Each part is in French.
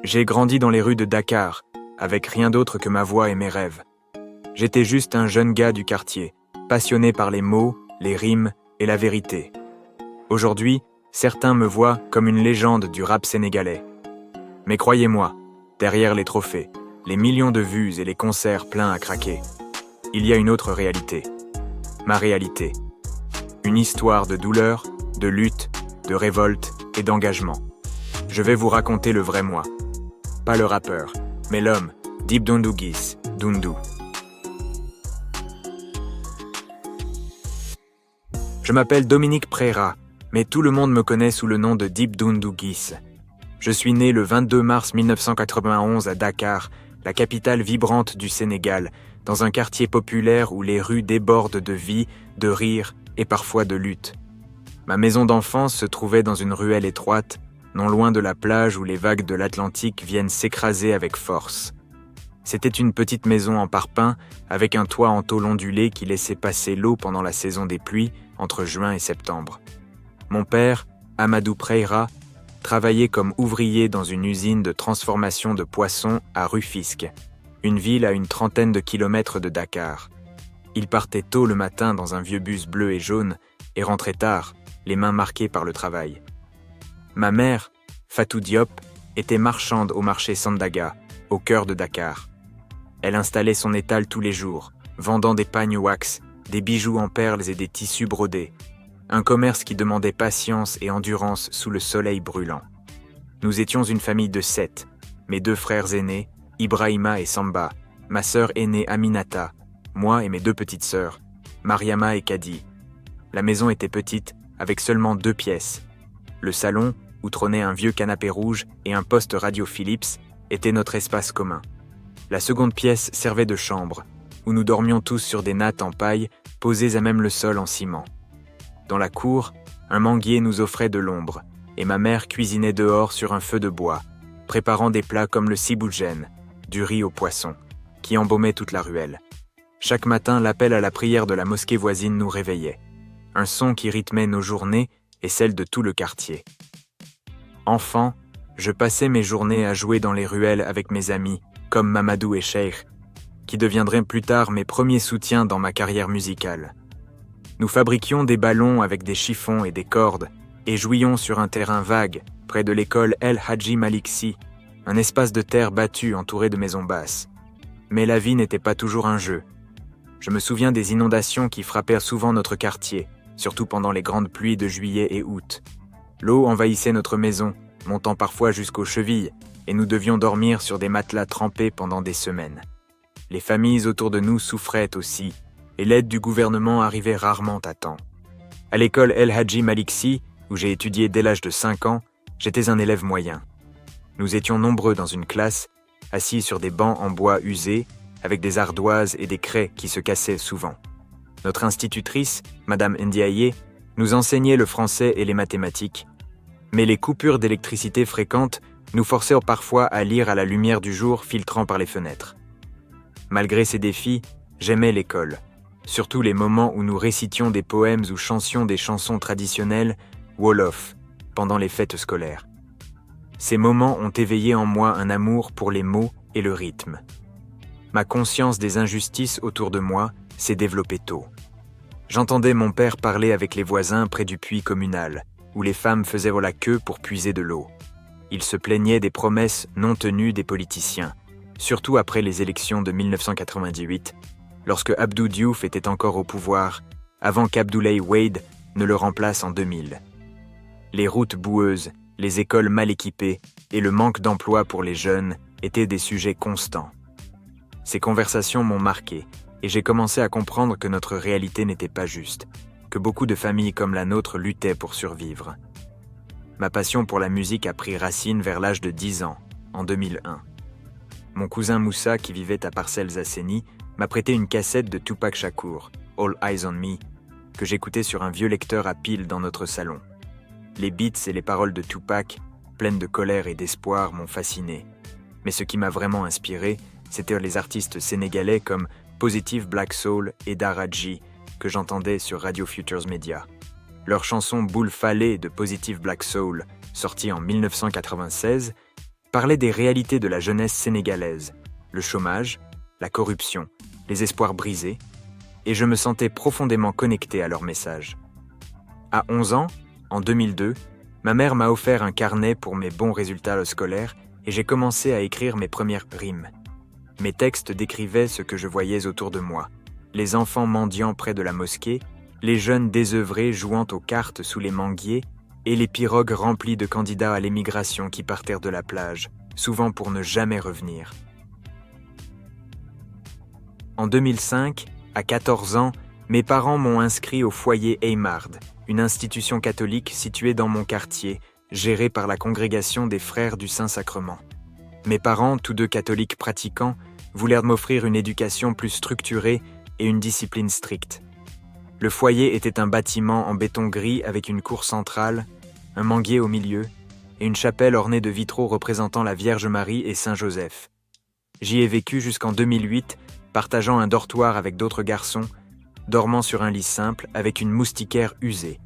J'ai grandi dans les rues de Dakar, avec rien d'autre que ma voix et mes rêves. J'étais juste un jeune gars du quartier, passionné par les mots, les rimes et la vérité. Aujourd'hui, certains me voient comme une légende du rap sénégalais. Mais croyez-moi, derrière les trophées, les millions de vues et les concerts pleins à craquer, il y a une autre réalité. Ma réalité. Une histoire de douleur, de lutte, de révolte et d'engagement. Je vais vous raconter le vrai moi. Pas le rappeur, mais l'homme, Dip Doundou Guiss, Doundou. Je m'appelle Dominique Preyra, mais tout le monde me connaît sous le nom de Dip Doundou Guiss. Je suis né le 22 mars 1991 à Dakar, la capitale vibrante du Sénégal, dans un quartier populaire où les rues débordent de vie, de rire et parfois de lutte. Ma maison d'enfance se trouvait dans une ruelle étroite, non loin de la plage où les vagues de l'Atlantique viennent s'écraser avec force. C'était une petite maison en parpaing, avec un toit en tôle ondulée qui laissait passer l'eau pendant la saison des pluies, entre juin et septembre. Mon père, Amadou Preyra, travaillait comme ouvrier dans une usine de transformation de poissons à Rufisque, une ville à une trentaine de kilomètres de Dakar. Il partait tôt le matin dans un vieux bus bleu et jaune et rentrait tard, les mains marquées par le travail. Ma mère, Fatou Diop, était marchande au marché Sandaga, au cœur de Dakar. Elle installait son étal tous les jours, vendant des pagnes wax, des bijoux en perles et des tissus brodés. Un commerce qui demandait patience et endurance sous le soleil brûlant. Nous étions une famille de 7, mes 2 frères aînés, Ibrahima et Samba, ma sœur aînée Aminata, moi et mes 2 petites sœurs, Mariama et Kadi. La maison était petite, avec seulement 2 pièces. Le salon, où trônait un vieux canapé rouge et un poste radio Philips, était notre espace commun. La seconde pièce servait de chambre, où nous dormions tous sur des nattes en paille, posées à même le sol en ciment. Dans la cour, un manguier nous offrait de l'ombre, et ma mère cuisinait dehors sur un feu de bois, préparant des plats comme le siboujen, du riz au poisson, qui embaumait toute la ruelle. Chaque matin, l'appel à la prière de la mosquée voisine nous réveillait, un son qui rythmait nos journées et celles de tout le quartier. Enfant, je passais mes journées à jouer dans les ruelles avec mes amis, comme Mamadou et Cheikh, qui deviendraient plus tard mes premiers soutiens dans ma carrière musicale. Nous fabriquions des ballons avec des chiffons et des cordes et jouions sur un terrain vague près de l'école El Hadji Malick Sy, un espace de terre battue entouré de maisons basses. Mais la vie n'était pas toujours un jeu. Je me souviens des inondations qui frappèrent souvent notre quartier, surtout pendant les grandes pluies de juillet et août. L'eau envahissait notre maison, montant parfois jusqu'aux chevilles, et nous devions dormir sur des matelas trempés pendant des semaines. Les familles autour de nous souffraient aussi, et l'aide du gouvernement arrivait rarement à temps. À l'école El Hadji Malick Sy, où j'ai étudié dès l'âge de 5 ans, j'étais un élève moyen. Nous étions nombreux dans une classe, assis sur des bancs en bois usés, avec des ardoises et des craies qui se cassaient souvent. Notre institutrice, Madame Ndiaye, nous enseignait le français et les mathématiques, mais les coupures d'électricité fréquentes nous forçaient parfois à lire à la lumière du jour filtrant par les fenêtres. Malgré ces défis, j'aimais l'école, surtout les moments où nous récitions des poèmes ou chantions des chansons traditionnelles Wolof pendant les fêtes scolaires. Ces moments ont éveillé en moi un amour pour les mots et le rythme. Ma conscience des injustices autour de moi s'est développée tôt. J'entendais mon père parler avec les voisins près du puits communal, où les femmes faisaient la queue pour puiser de l'eau. Il se plaignait des promesses non tenues des politiciens, surtout après les élections de 1998, lorsque Abdou Diouf était encore au pouvoir, avant qu'Abdoulaye Wade ne le remplace en 2000. Les routes boueuses, les écoles mal équipées et le manque d'emploi pour les jeunes étaient des sujets constants. Ces conversations m'ont marqué et j'ai commencé à comprendre que notre réalité n'était pas juste, que beaucoup de familles comme la nôtre luttaient pour survivre. Ma passion pour la musique a pris racine vers l'âge de 10 ans, en 2001. Mon cousin Moussa, qui vivait à Parcelles Assainies, m'a prêté une cassette de Tupac Shakur, All Eyes on Me, que j'écoutais sur un vieux lecteur à piles dans notre salon. Les beats et les paroles de Tupac, pleines de colère et d'espoir, m'ont fasciné. Mais ce qui m'a vraiment inspiré, c'étaient les artistes sénégalais comme Positive Black Soul et Daraji, que j'entendais sur Radio Futures Media. Leur chanson Boule Fallée de Positive Black Soul, sortie en 1996, parlaient des réalités de la jeunesse sénégalaise, le chômage, la corruption, les espoirs brisés, et je me sentais profondément connecté à leur message. À 11 ans, en 2002, ma mère m'a offert un carnet pour mes bons résultats scolaires et j'ai commencé à écrire mes premières rimes. Mes textes décrivaient ce que je voyais autour de moi. Les enfants mendiant près de la mosquée, les jeunes désœuvrés jouant aux cartes sous les manguiers et les pirogues remplies de candidats à l'émigration qui partèrent de la plage, souvent pour ne jamais revenir. En 2005, à 14 ans, mes parents m'ont inscrit au foyer Eymard, une institution catholique située dans mon quartier, gérée par la congrégation des Frères du Saint-Sacrement. Mes parents, tous deux catholiques pratiquants, voulèrent m'offrir une éducation plus structurée et une discipline stricte. Le foyer était un bâtiment en béton gris avec une cour centrale, un manguier au milieu et une chapelle ornée de vitraux représentant la Vierge Marie et Saint Joseph. J'y ai vécu jusqu'en 2008, partageant un dortoir avec d'autres garçons, dormant sur un lit simple avec une moustiquaire usée.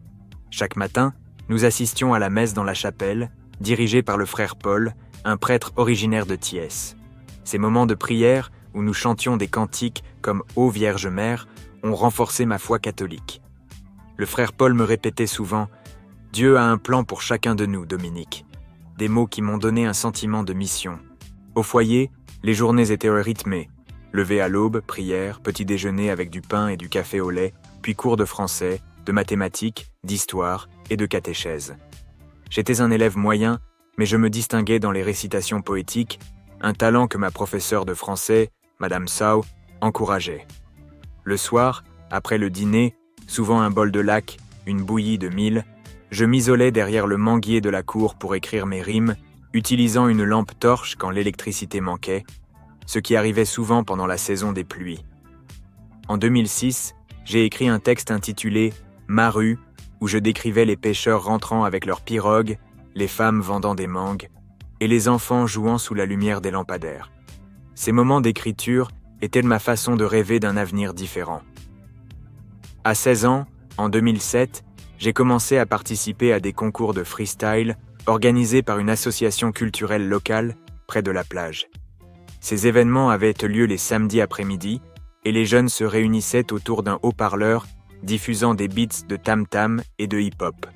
Chaque matin, nous assistions à la messe dans la chapelle, dirigée par le frère Paul, un prêtre originaire de Thiès. Ces moments de prière, où nous chantions des cantiques comme « Ô Vierge Mère », ont renforcé ma foi catholique. Le frère Paul me répétait souvent « Dieu a un plan pour chacun de nous, Dominique », des mots qui m'ont donné un sentiment de mission. Au foyer, les journées étaient rythmées. Lever à l'aube, prière, petit déjeuner avec du pain et du café au lait, puis cours de français, de mathématiques, d'histoire et de catéchèse. J'étais un élève moyen, mais je me distinguais dans les récitations poétiques, un talent que ma professeure de français, Madame Sau, encourageait. Le soir, après le dîner, souvent un bol de lac, une bouillie de mil, je m'isolais derrière le manguier de la cour pour écrire mes rimes, utilisant une lampe torche quand l'électricité manquait, ce qui arrivait souvent pendant la saison des pluies. En 2006, j'ai écrit un texte intitulé « Ma rue » où je décrivais les pêcheurs rentrant avec leurs pirogues, les femmes vendant des mangues et les enfants jouant sous la lumière des lampadaires. Ces moments d'écriture étaient ma façon de rêver d'un avenir différent. À 16 ans, en 2007, j'ai commencé à participer à des concours de freestyle organisés par une association culturelle locale près de la plage. Ces événements avaient lieu les samedis après-midi et les jeunes se réunissaient autour d'un haut-parleur diffusant des beats de tam-tam et de hip-hop.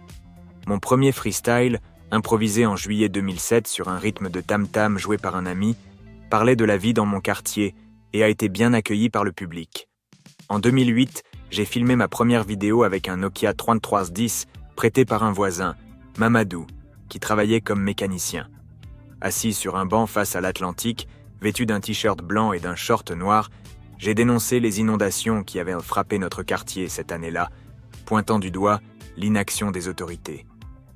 Mon premier freestyle, improvisé en juillet 2007 sur un rythme de tam-tam joué par un ami, parlait de la vie dans mon quartier et a été bien accueilli par le public. En 2008, j'ai filmé ma première vidéo avec un Nokia 3310 prêté par un voisin, Mamadou, qui travaillait comme mécanicien. Assis sur un banc face à l'Atlantique, vêtu d'un t-shirt blanc et d'un short noir, j'ai dénoncé les inondations qui avaient frappé notre quartier cette année-là, pointant du doigt l'inaction des autorités.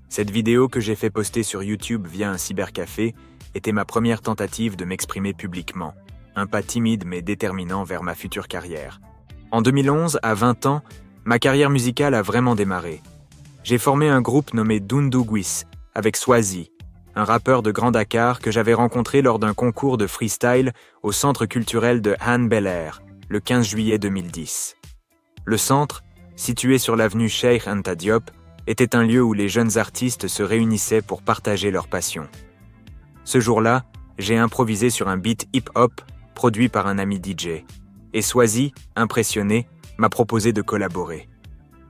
Cette vidéo que j'ai fait poster sur YouTube via un cybercafé était ma première tentative de m'exprimer publiquement, un pas timide mais déterminant vers ma future carrière. En 2011, à 20 ans, ma carrière musicale a vraiment démarré. J'ai formé un groupe nommé Dundugis avec Swazi, un rappeur de Grand Dakar que j'avais rencontré lors d'un concours de freestyle au centre culturel de Hann Bel-Air, le 15 juillet 2010. Le centre, situé sur l'avenue Cheikh Anta Diop, était un lieu où les jeunes artistes se réunissaient pour partager leur passion. Ce jour-là, j'ai improvisé sur un beat hip-hop produit par un ami DJ, et Swazi, impressionné, m'a proposé de collaborer.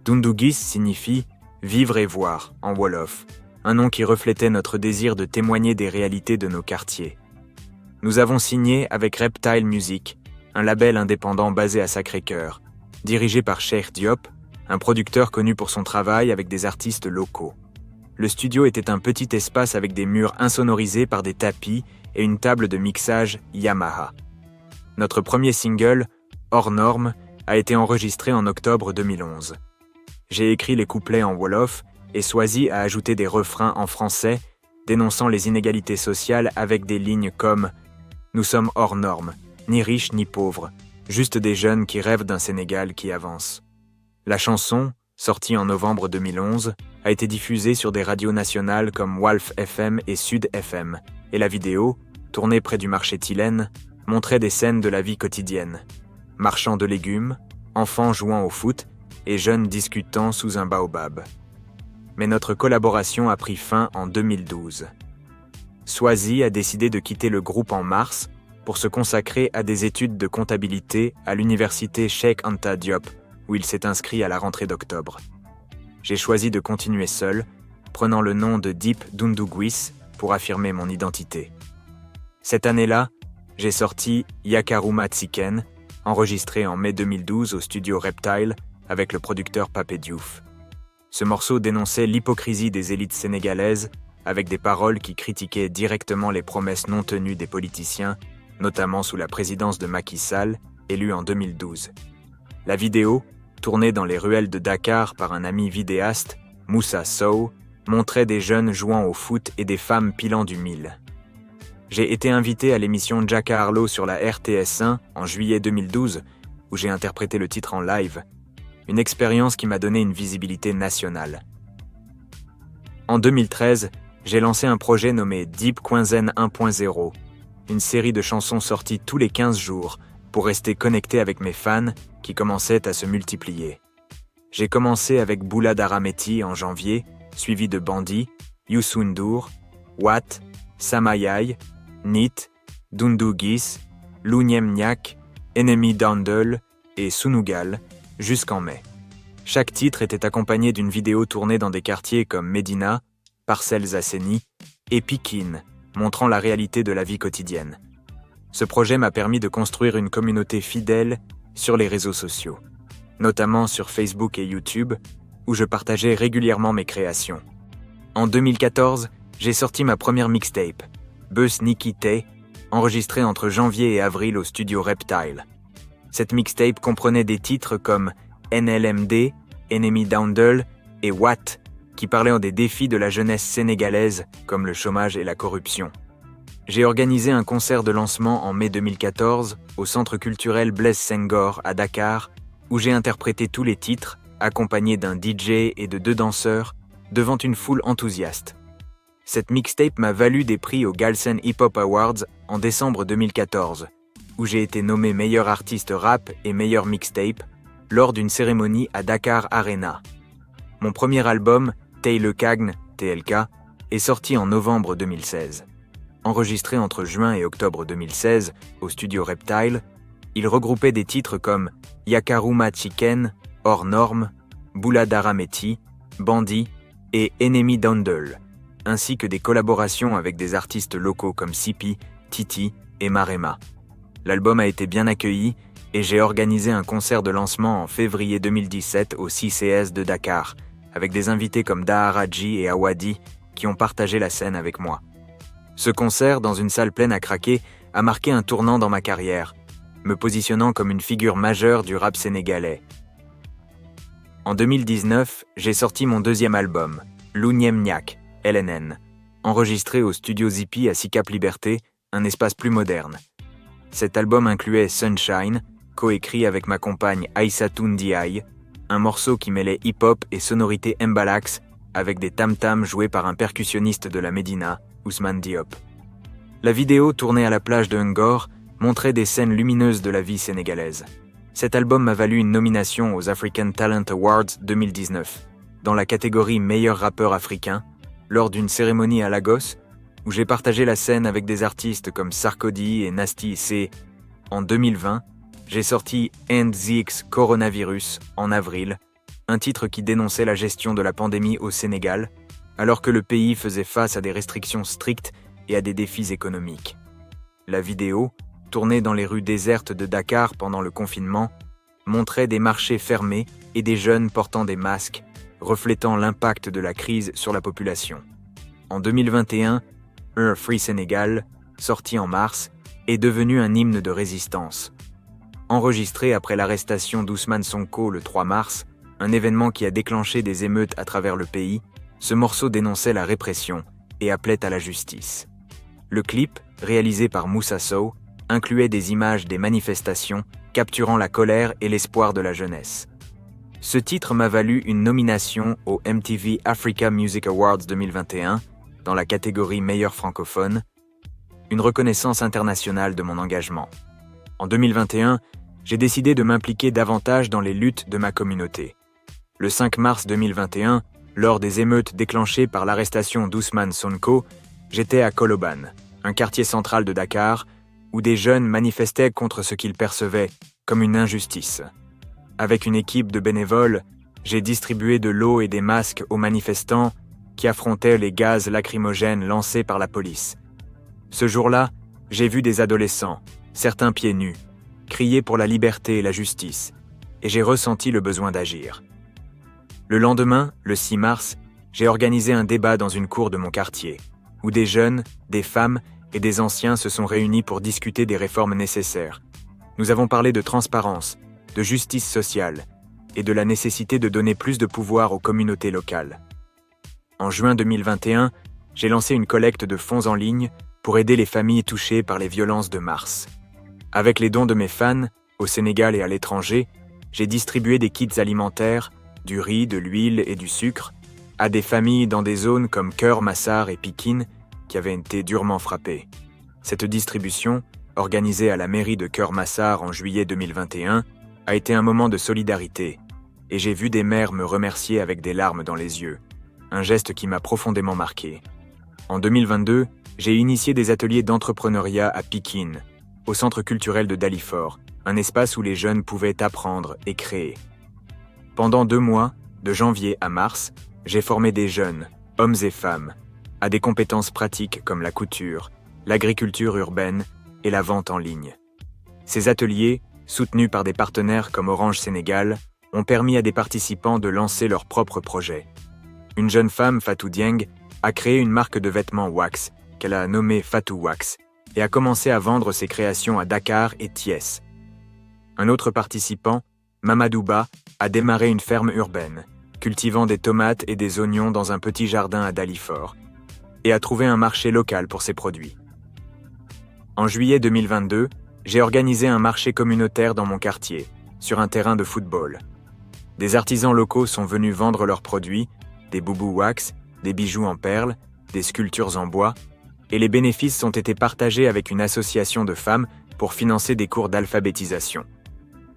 Dundugis signifie « vivre et voir » en wolof, un nom qui reflétait notre désir de témoigner des réalités de nos quartiers. Nous avons signé avec Reptile Music, un label indépendant basé à Sacré-Cœur, dirigé par Cheikh Diop, un producteur connu pour son travail avec des artistes locaux. Le studio était un petit espace avec des murs insonorisés par des tapis et une table de mixage Yamaha. Notre premier single, Hors Norme, a été enregistré en octobre 2011. J'ai écrit les couplets en wolof et Swazi a ajouté des refrains en français, dénonçant les inégalités sociales avec des lignes comme « Nous sommes hors normes, ni riches ni pauvres, juste des jeunes qui rêvent d'un Sénégal qui avance ». La chanson, sortie en novembre 2011, a été diffusée sur des radios nationales comme Walf FM et Sud FM, et la vidéo, tournée près du marché Tilène, montrait des scènes de la vie quotidienne. Marchands de légumes, enfants jouant au foot et jeunes discutant sous un baobab. Mais notre collaboration a pris fin en 2012. Swazi a décidé de quitter le groupe en mars pour se consacrer à des études de comptabilité à l'université Cheikh Anta Diop, où il s'est inscrit à la rentrée d'octobre. J'ai choisi de continuer seul, prenant le nom de Deep Dunduguis pour affirmer mon identité. Cette année-là, j'ai sorti Yakaruma Tsiken, enregistré en mai 2012 au studio Reptile avec le producteur Papé Diouf. Ce morceau dénonçait l'hypocrisie des élites sénégalaises avec des paroles qui critiquaient directement les promesses non tenues des politiciens, notamment sous la présidence de Macky Sall, élu en 2012. La vidéo, tournée dans les ruelles de Dakar par un ami vidéaste, Moussa Sow, montrait des jeunes jouant au foot et des femmes pilant du mil. J'ai été invité à l'émission Jaka Harlow sur la RTS1 en juillet 2012, où j'ai interprété le titre en live, une expérience qui m'a donné une visibilité nationale. En 2013, j'ai lancé un projet nommé Deep Kwenzen 1.0, une série de chansons sorties tous les 15 jours pour rester connecté avec mes fans qui commençaient à se multiplier. J'ai commencé avec Boula Darameti en janvier, suivi de Bandi, Youssou N'Dour, Watt, Samayai, Nit, Dunduguis, Louniem Nyak, Enemy Dandel et Sunugal, jusqu'en mai. Chaque titre était accompagné d'une vidéo tournée dans des quartiers comme Médina, Parcelles Asseni et Pikine, montrant la réalité de la vie quotidienne. Ce projet m'a permis de construire une communauté fidèle sur les réseaux sociaux, notamment sur Facebook et YouTube, où je partageais régulièrement mes créations. En 2014, j'ai sorti ma première mixtape, Bus Nikite, enregistrée entre janvier et avril au studio Reptile. Cette mixtape comprenait des titres comme NLMD, Enemy Dandel et Watt, qui parlaient des défis de la jeunesse sénégalaise, comme le chômage et la corruption. J'ai organisé un concert de lancement en mai 2014 au Centre culturel Blaise Senghor à Dakar, où j'ai interprété tous les titres, accompagné d'un DJ et de 2 danseurs, devant une foule enthousiaste. Cette mixtape m'a valu des prix aux Galsen Hip Hop Awards en décembre 2014, où j'ai été nommé meilleur artiste rap et meilleur mixtape lors d'une cérémonie à Dakar Arena. Mon premier album, Tay Le Cagne, TLK, est sorti en novembre 2016. Enregistré entre juin et octobre 2016 au studio Reptile, il regroupait des titres comme Yakaruma Tsiken, Hors Norme, Boula Darameti, Bandi et Enemy Dandel, ainsi que des collaborations avec des artistes locaux comme Sipi, Titi et Marema. L'album a été bien accueilli et j'ai organisé un concert de lancement en février 2017 au CCS de Dakar, avec des invités comme Daharaji et Awadi qui ont partagé la scène avec moi. Ce concert, dans une salle pleine à craquer, a marqué un tournant dans ma carrière, me positionnant comme une figure majeure du rap sénégalais. En 2019, j'ai sorti mon deuxième album, Louniem Nyak, LNN, enregistré au studio Zippy à Sicap Liberté, un espace plus moderne. Cet album incluait Sunshine, coécrit avec ma compagne Aïssatou Ndiaye, un morceau qui mêlait hip-hop et sonorité mbalax avec des tam-tams joués par un percussionniste de la Médina, Ousmane Diop. La vidéo, tournée à la plage de Ngor, montrait des scènes lumineuses de la vie sénégalaise. Cet album m'a valu une nomination aux African Talent Awards 2019, dans la catégorie Meilleur rappeur africain, lors d'une cérémonie à Lagos, où j'ai partagé la scène avec des artistes comme Sarkodie et Nasty C. En 2020, j'ai sorti End ZX Coronavirus en avril, un titre qui dénonçait la gestion de la pandémie au Sénégal, alors que le pays faisait face à des restrictions strictes et à des défis économiques. La vidéo, tournée dans les rues désertes de Dakar pendant le confinement, montrait des marchés fermés et des jeunes portant des masques, reflétant l'impact de la crise sur la population. En 2021, Free Sénégal, sorti en mars, est devenu un hymne de résistance. Enregistré après l'arrestation d'Ousmane Sonko le 3 mars, un événement qui a déclenché des émeutes à travers le pays, ce morceau dénonçait la répression et appelait à la justice. Le clip, réalisé par Moussa Sow, incluait des images des manifestations, capturant la colère et l'espoir de la jeunesse. Ce titre m'a valu une nomination au MTV Africa Music Awards 2021, dans la catégorie meilleur francophone, une reconnaissance internationale de mon engagement. En 2021, j'ai décidé de m'impliquer davantage dans les luttes de ma communauté. Le 5 mars 2021, lors des émeutes déclenchées par l'arrestation d'Ousmane Sonko, J'étais à Colobane, un quartier central de Dakar, où des jeunes manifestaient contre ce qu'ils percevaient comme une injustice. Avec une équipe de bénévoles, j'ai distribué de l'eau et des masques aux manifestants qui affrontaient les gaz lacrymogènes lancés par la police. Ce jour-là, j'ai vu des adolescents, certains pieds nus, crier pour la liberté et la justice, et j'ai ressenti le besoin d'agir. Le lendemain, le 6 mars, j'ai organisé un débat dans une cour de mon quartier, où des jeunes, des femmes et des anciens se sont réunis pour discuter des réformes nécessaires. Nous avons parlé de transparence, de justice sociale et de la nécessité de donner plus de pouvoir aux communautés locales. En juin 2021, j'ai lancé une collecte de fonds en ligne pour aider les familles touchées par les violences de mars. Avec les dons de mes fans, au Sénégal et à l'étranger, j'ai distribué des kits alimentaires, du riz, de l'huile et du sucre, à des familles dans des zones comme Keur Massar et Pikine qui avaient été durement frappées. Cette distribution, organisée à la mairie de Keur Massar en juillet 2021, a été un moment de solidarité, et j'ai vu des mères me remercier avec des larmes dans les yeux, un geste qui m'a profondément marqué. En 2022, j'ai initié des ateliers d'entrepreneuriat à Pikine, au centre culturel de Dalifort, un espace où les jeunes pouvaient apprendre et créer. Pendant 2 mois, de janvier à mars, j'ai formé des jeunes, hommes et femmes, à des compétences pratiques comme la couture, l'agriculture urbaine et la vente en ligne. Ces ateliers, soutenus par des partenaires comme Orange Sénégal, ont permis à des participants de lancer leurs propres projets. Une jeune femme, Fatou Dieng, a créé une marque de vêtements wax, qu'elle a nommée Fatou Wax, et a commencé à vendre ses créations à Dakar et Thiès. Un autre participant, Mamadouba, a démarré une ferme urbaine, cultivant des tomates et des oignons dans un petit jardin à Dalifort, et a trouvé un marché local pour ses produits. En juillet 2022, j'ai organisé un marché communautaire dans mon quartier, sur un terrain de football. Des artisans locaux sont venus vendre leurs produits, des boubous wax, des bijoux en perles, des sculptures en bois, et les bénéfices ont été partagés avec une association de femmes pour financer des cours d'alphabétisation.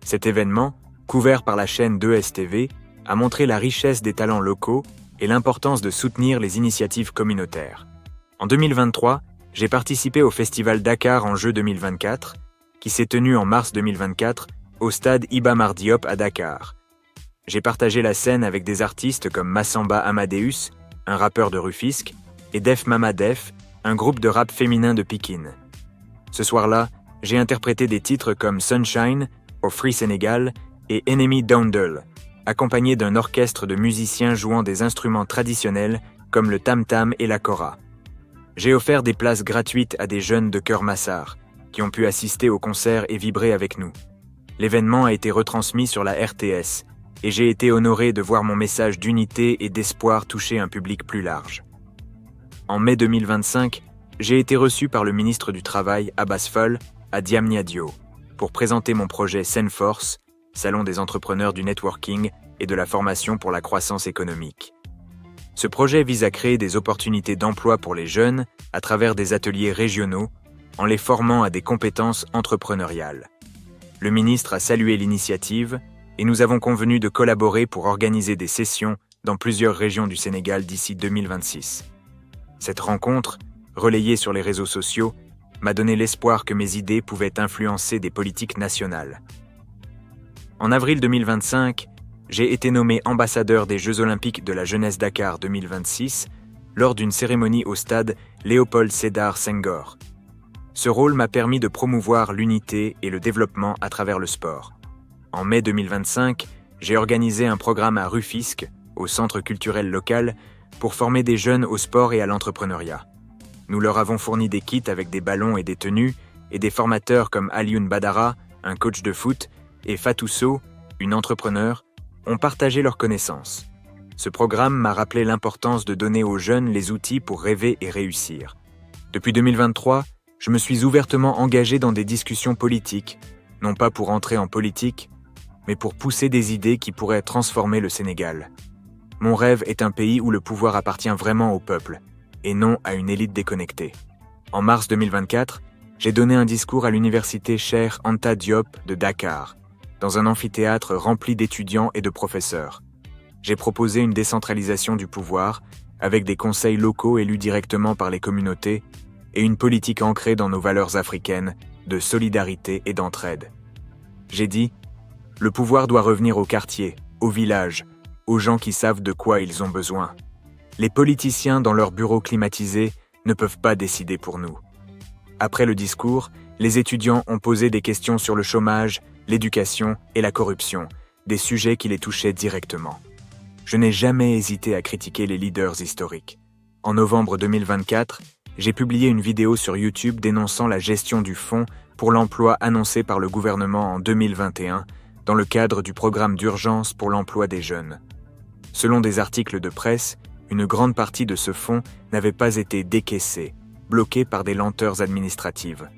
Cet événement, couvert par la chaîne 2STV, a montré la richesse des talents locaux et l'importance de soutenir les initiatives communautaires. En 2023, j'ai participé au festival Dakar en Jeux 2024, qui s'est tenu en mars 2024 au stade Iba Mar Diop à Dakar. J'ai partagé la scène avec des artistes comme Massamba Amadeus, un rappeur de Rufisque, et Def Mama Def, un groupe de rap féminin de Pikine. Ce soir-là, j'ai interprété des titres comme Sunshine, au Free Sénégal, et Enemy Doundle, accompagné d'un orchestre de musiciens jouant des instruments traditionnels comme le tam-tam et la kora. J'ai offert des places gratuites à des jeunes de Keur Massar, qui ont pu assister au concert et vibrer avec nous. L'événement a été retransmis sur la RTS, et j'ai été honoré de voir mon message d'unité et d'espoir toucher un public plus large. En mai 2025, j'ai été reçu par le ministre du Travail, Abbas Fall, à Diamniadio, pour présenter mon projet Senforce, salon des entrepreneurs du networking et de la formation pour la croissance économique. Ce projet vise à créer des opportunités d'emploi pour les jeunes à travers des ateliers régionaux, en les formant à des compétences entrepreneuriales. Le ministre a salué l'initiative et nous avons convenu de collaborer pour organiser des sessions dans plusieurs régions du Sénégal d'ici 2026. Cette rencontre, relayée sur les réseaux sociaux, m'a donné l'espoir que mes idées pouvaient influencer des politiques nationales. En avril 2025, j'ai été nommé ambassadeur des Jeux Olympiques de la Jeunesse Dakar 2026 lors d'une cérémonie au stade Léopold Sédar Senghor. Ce rôle m'a permis de promouvoir l'unité et le développement à travers le sport. En mai 2025, j'ai organisé un programme à Rufisque, au centre culturel local, pour former des jeunes au sport et à l'entrepreneuriat. Nous leur avons fourni des kits avec des ballons et des tenues, et des formateurs comme Alioune Badara, un coach de foot, et Fatou Sow, une entrepreneure, ont partagé leurs connaissances. Ce programme m'a rappelé l'importance de donner aux jeunes les outils pour rêver et réussir. Depuis 2023, je me suis ouvertement engagé dans des discussions politiques, non pas pour entrer en politique, mais pour pousser des idées qui pourraient transformer le Sénégal. Mon rêve est un pays où le pouvoir appartient vraiment au peuple, et non à une élite déconnectée. En mars 2024, j'ai donné un discours à l'université Cheikh Anta Diop de Dakar, dans un amphithéâtre rempli d'étudiants et de professeurs. J'ai proposé une décentralisation du pouvoir, avec des conseils locaux élus directement par les communautés et une politique ancrée dans nos valeurs africaines de solidarité et d'entraide. J'ai dit, le pouvoir doit revenir au quartier, au village, aux gens qui savent de quoi ils ont besoin. Les politiciens dans leurs bureaux climatisés ne peuvent pas décider pour nous. Après le discours, les étudiants ont posé des questions sur le chômage, l'éducation et la corruption, des sujets qui les touchaient directement. Je n'ai jamais hésité à critiquer les leaders historiques. En novembre 2024, j'ai publié une vidéo sur YouTube dénonçant la gestion du fonds pour l'emploi annoncé par le gouvernement en 2021 dans le cadre du programme d'urgence pour l'emploi des jeunes. Selon des articles de presse, une grande partie de ce fonds n'avait pas été décaissée, bloquée par des lenteurs administratives.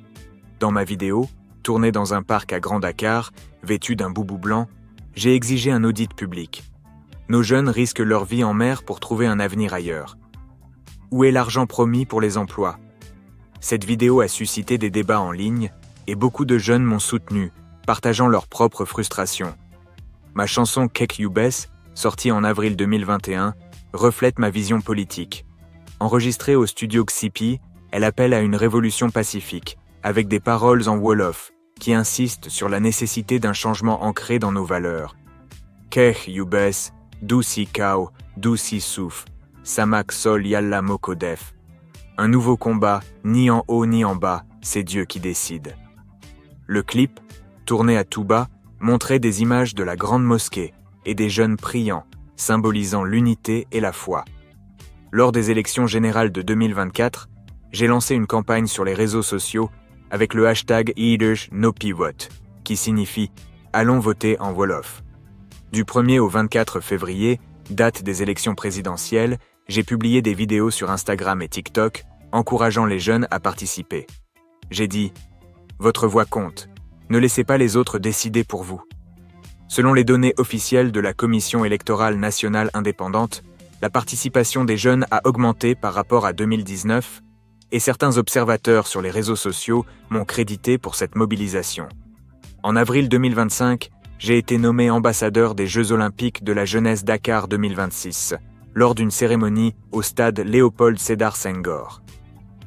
Dans ma vidéo, tournée dans un parc à Grand Dakar, vêtue d'un boubou blanc, j'ai exigé un audit public. Nos jeunes risquent leur vie en mer pour trouver un avenir ailleurs. Où est l'argent promis pour les emplois ? Cette vidéo a suscité des débats en ligne et beaucoup de jeunes m'ont soutenu, partageant leurs propres frustrations. Ma chanson Kek You Bess, sortie en avril 2021, reflète ma vision politique. Enregistrée au studio Xipi, elle appelle à une révolution pacifique, avec des paroles en Wolof, qui insistent sur la nécessité d'un changement ancré dans nos valeurs. Kek You Bess, Dousi Kao, Dousi Souf, Samak Sol Yalla Mokodef. Un nouveau combat, ni en haut ni en bas, c'est Dieu qui décide. Le clip, tourné à Touba, montrait des images de la grande mosquée et des jeunes priant, symbolisant l'unité et la foi. Lors des élections générales de 2024, j'ai lancé une campagne sur les réseaux sociaux avec le hashtag #NoPivote, qui signifie « Allons voter en Wolof ». Du 1er au 24 février, date des élections présidentielles, j'ai publié des vidéos sur Instagram et TikTok, encourageant les jeunes à participer. J'ai dit « Votre voix compte, ne laissez pas les autres décider pour vous ». Selon les données officielles de la Commission électorale nationale indépendante, la participation des jeunes a augmenté par rapport à 2019, et certains observateurs sur les réseaux sociaux m'ont crédité pour cette mobilisation. En avril 2025, j'ai été nommé ambassadeur des Jeux Olympiques de la jeunesse Dakar 2026, lors d'une cérémonie au stade Léopold Sédar Senghor.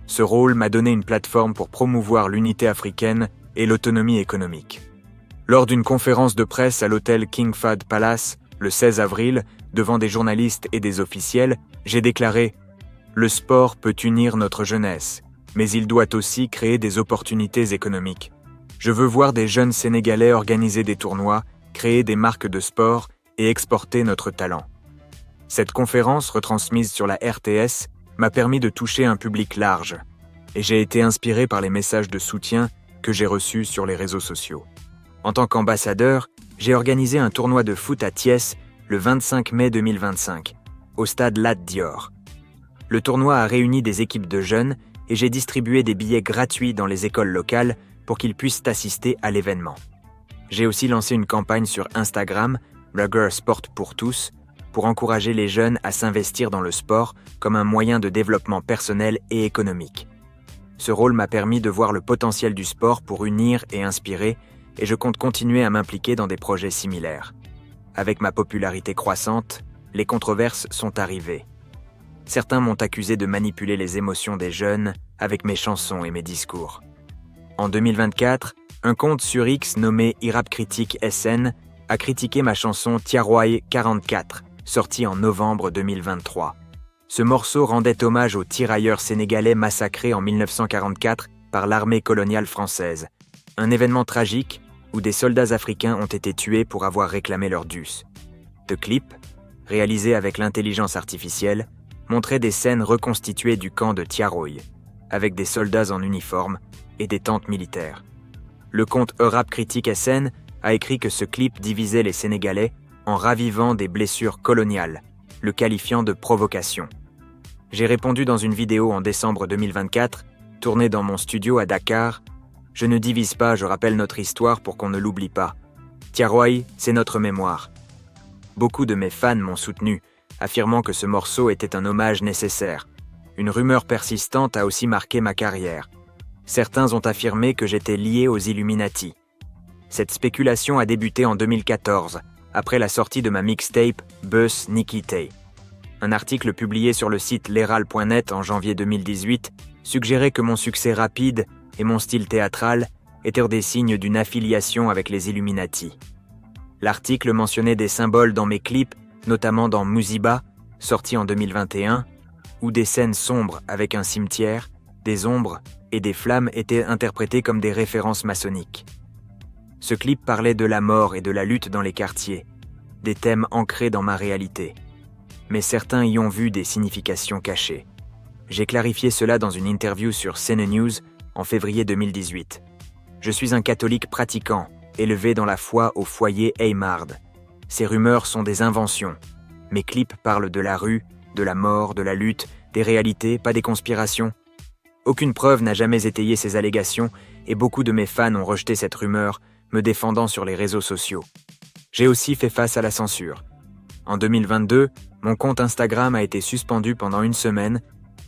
Ce rôle m'a donné une plateforme pour promouvoir l'unité africaine et l'autonomie économique. Lors d'une conférence de presse à l'hôtel King Fahd Palace, le 16 avril, devant des journalistes et des officiels, j'ai déclaré « Le sport peut unir notre jeunesse, mais il doit aussi créer des opportunités économiques. Je veux voir des jeunes Sénégalais organiser des tournois, créer des marques de sport et exporter notre talent. » Cette conférence, retransmise sur la RTS, m'a permis de toucher un public large, et j'ai été inspiré par les messages de soutien que j'ai reçus sur les réseaux sociaux. En tant qu'ambassadeur, j'ai organisé un tournoi de foot à Thiès le 25 mai 2025, au stade Lat Dior. Le tournoi a réuni des équipes de jeunes et j'ai distribué des billets gratuits dans les écoles locales pour qu'ils puissent assister à l'événement. J'ai aussi lancé une campagne sur Instagram, Blogger Sport pour tous, pour encourager les jeunes à s'investir dans le sport comme un moyen de développement personnel et économique. Ce rôle m'a permis de voir le potentiel du sport pour unir et inspirer, et je compte continuer à m'impliquer dans des projets similaires. Avec ma popularité croissante, les controverses sont arrivées. Certains m'ont accusé de manipuler les émotions des jeunes avec mes chansons et mes discours. En 2024, un compte sur X nommé Irap Critique SN a critiqué ma chanson Tiaroy 44, sortie en novembre 2023. Ce morceau rendait hommage aux tirailleurs sénégalais massacrés en 1944 par l'armée coloniale française. Un événement tragique où des soldats africains ont été tués pour avoir réclamé leur dûs. Le clip, réalisé avec l'intelligence artificielle, montrait des scènes reconstituées du camp de Tiaroy, avec des soldats en uniforme et des tentes militaires. Le compte Irap Critique SN a écrit que ce clip divisait les Sénégalais en ravivant des blessures coloniales, le qualifiant de provocation. J'ai répondu dans une vidéo en décembre 2024, tournée dans mon studio à Dakar. Je ne divise pas, je rappelle notre histoire pour qu'on ne l'oublie pas. Tiaroy, c'est notre mémoire. Beaucoup de mes fans m'ont soutenu, affirmant que ce morceau était un hommage nécessaire. Une rumeur persistante a aussi marqué ma carrière. Certains ont affirmé que j'étais lié aux Illuminati. Cette spéculation a débuté en 2014, après la sortie de ma mixtape Buzz Nikki Tay. Un article publié sur le site leral.net en janvier 2018 suggérait que mon succès rapide et mon style théâtral étaient des signes d'une affiliation avec les Illuminati. L'article mentionnait des symboles dans mes clips, notamment dans Musiba, sorti en 2021, où des scènes sombres avec un cimetière, des ombres et des flammes étaient interprétées comme des références maçonniques. Ce clip parlait de la mort et de la lutte dans les quartiers, des thèmes ancrés dans ma réalité. Mais certains y ont vu des significations cachées. J'ai clarifié cela dans une interview sur CNews en février 2018. Je suis un catholique pratiquant, élevé dans la foi au foyer Aymard. Ces rumeurs sont des inventions. Mes clips parlent de la rue, de la mort, de la lutte, des réalités, pas des conspirations. Aucune preuve n'a jamais étayé ces allégations et beaucoup de mes fans ont rejeté cette rumeur, me défendant sur les réseaux sociaux. J'ai aussi fait face à la censure. En 2022, mon compte Instagram a été suspendu pendant une semaine,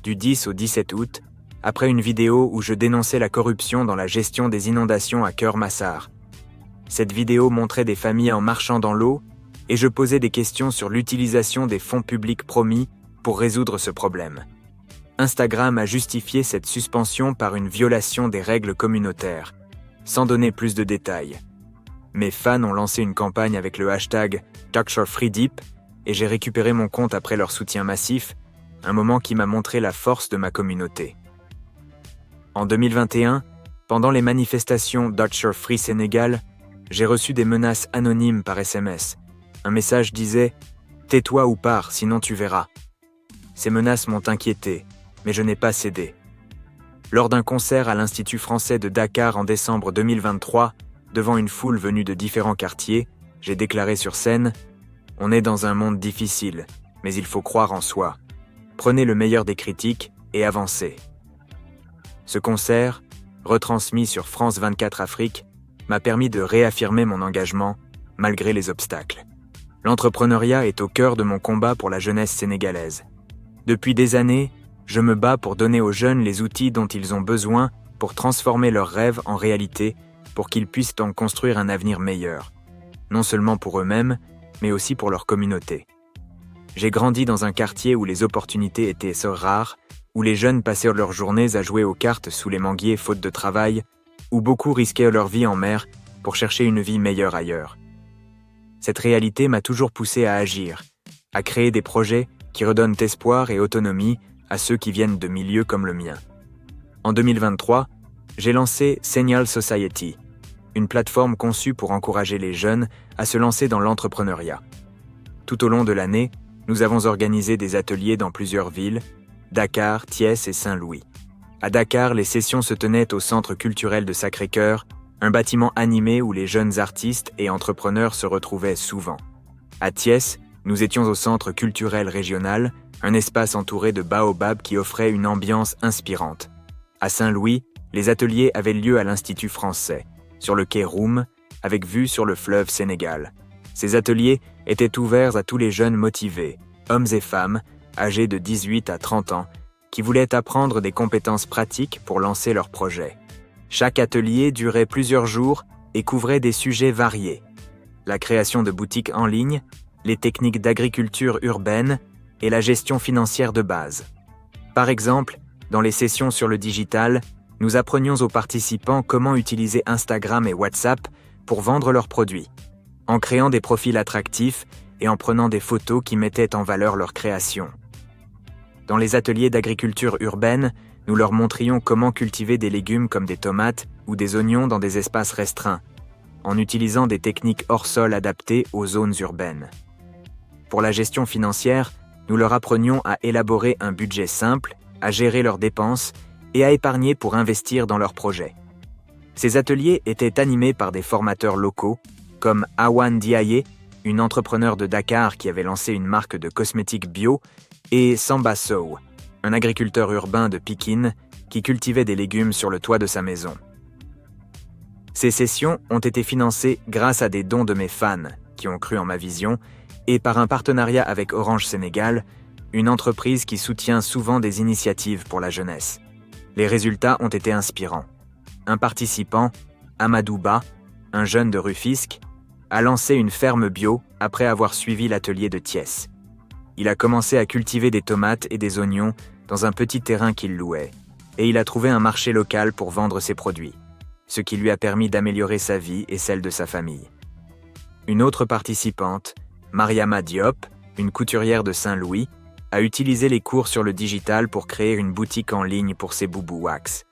du 10 au 17 août, après une vidéo où je dénonçais la corruption dans la gestion des inondations à Keur-Massar. Cette vidéo montrait des familles en marchant dans l'eau et je posais des questions sur l'utilisation des fonds publics promis pour résoudre ce problème. Instagram a justifié cette suspension par une violation des règles communautaires, sans donner plus de détails. Mes fans ont lancé une campagne avec le hashtag #DrFreeDeep et j'ai récupéré mon compte après leur soutien massif, un moment qui m'a montré la force de ma communauté. En 2021, pendant les manifestations #Free Sénégal, j'ai reçu des menaces anonymes par SMS. Un message disait « Tais-toi ou pars, sinon tu verras ». Ces menaces m'ont inquiété, mais je n'ai pas cédé. Lors d'un concert à l'Institut français de Dakar en décembre 2023, devant une foule venue de différents quartiers, j'ai déclaré sur scène « On est dans un monde difficile, mais il faut croire en soi. Prenez le meilleur des critiques et avancez ». Ce concert, retransmis sur France 24 Afrique, m'a permis de réaffirmer mon engagement, malgré les obstacles. L'entrepreneuriat est au cœur de mon combat pour la jeunesse sénégalaise. Depuis des années, je me bats pour donner aux jeunes les outils dont ils ont besoin pour transformer leurs rêves en réalité, pour qu'ils puissent en construire un avenir meilleur. Non seulement pour eux-mêmes, mais aussi pour leur communauté. J'ai grandi dans un quartier où les opportunités étaient rares, où les jeunes passaient leurs journées à jouer aux cartes sous les manguiers faute de travail, où beaucoup risquaient leur vie en mer pour chercher une vie meilleure ailleurs. Cette réalité m'a toujours poussé à agir, à créer des projets qui redonnent espoir et autonomie à ceux qui viennent de milieux comme le mien. En 2023, j'ai lancé Signal Society, une plateforme conçue pour encourager les jeunes à se lancer dans l'entrepreneuriat. Tout au long de l'année, nous avons organisé des ateliers dans plusieurs villes, Dakar, Thiès et Saint-Louis. À Dakar, les sessions se tenaient au Centre culturel de Sacré-Cœur, un bâtiment animé où les jeunes artistes et entrepreneurs se retrouvaient souvent. À Thiès, nous étions au Centre culturel régional, un espace entouré de baobabs qui offrait une ambiance inspirante. À Saint-Louis, les ateliers avaient lieu à l'Institut français, sur le quai Roume, avec vue sur le fleuve Sénégal. Ces ateliers étaient ouverts à tous les jeunes motivés, hommes et femmes, âgés de 18 à 30 ans, qui voulaient apprendre des compétences pratiques pour lancer leurs projets. Chaque atelier durait plusieurs jours et couvrait des sujets variés. La création de boutiques en ligne, les techniques d'agriculture urbaine et la gestion financière de base. Par exemple, dans les sessions sur le digital, nous apprenions aux participants comment utiliser Instagram et WhatsApp pour vendre leurs produits, en créant des profils attractifs et en prenant des photos qui mettaient en valeur leur création. Dans les ateliers d'agriculture urbaine, nous leur montrions comment cultiver des légumes comme des tomates ou des oignons dans des espaces restreints, en utilisant des techniques hors sol adaptées aux zones urbaines. Pour la gestion financière, nous leur apprenions à élaborer un budget simple, à gérer leurs dépenses et à épargner pour investir dans leurs projets. Ces ateliers étaient animés par des formateurs locaux, comme Awan Diaye, une entrepreneure de Dakar qui avait lancé une marque de cosmétiques bio, et Samba Sow, un agriculteur urbain de Pikine qui cultivait des légumes sur le toit de sa maison. Ces sessions ont été financées grâce à des dons de mes fans qui ont cru en ma vision et par un partenariat avec Orange Sénégal, une entreprise qui soutient souvent des initiatives pour la jeunesse. Les résultats ont été inspirants. Un participant, Amadou Ba, un jeune de Rufisque, a lancé une ferme bio après avoir suivi l'atelier de Thiès. Il a commencé à cultiver des tomates et des oignons dans un petit terrain qu'il louait, et il a trouvé un marché local pour vendre ses produits, ce qui lui a permis d'améliorer sa vie et celle de sa famille. Une autre participante, Mariama Diop, une couturière de Saint-Louis, a utilisé les cours sur le digital pour créer une boutique en ligne pour ses boubous wax.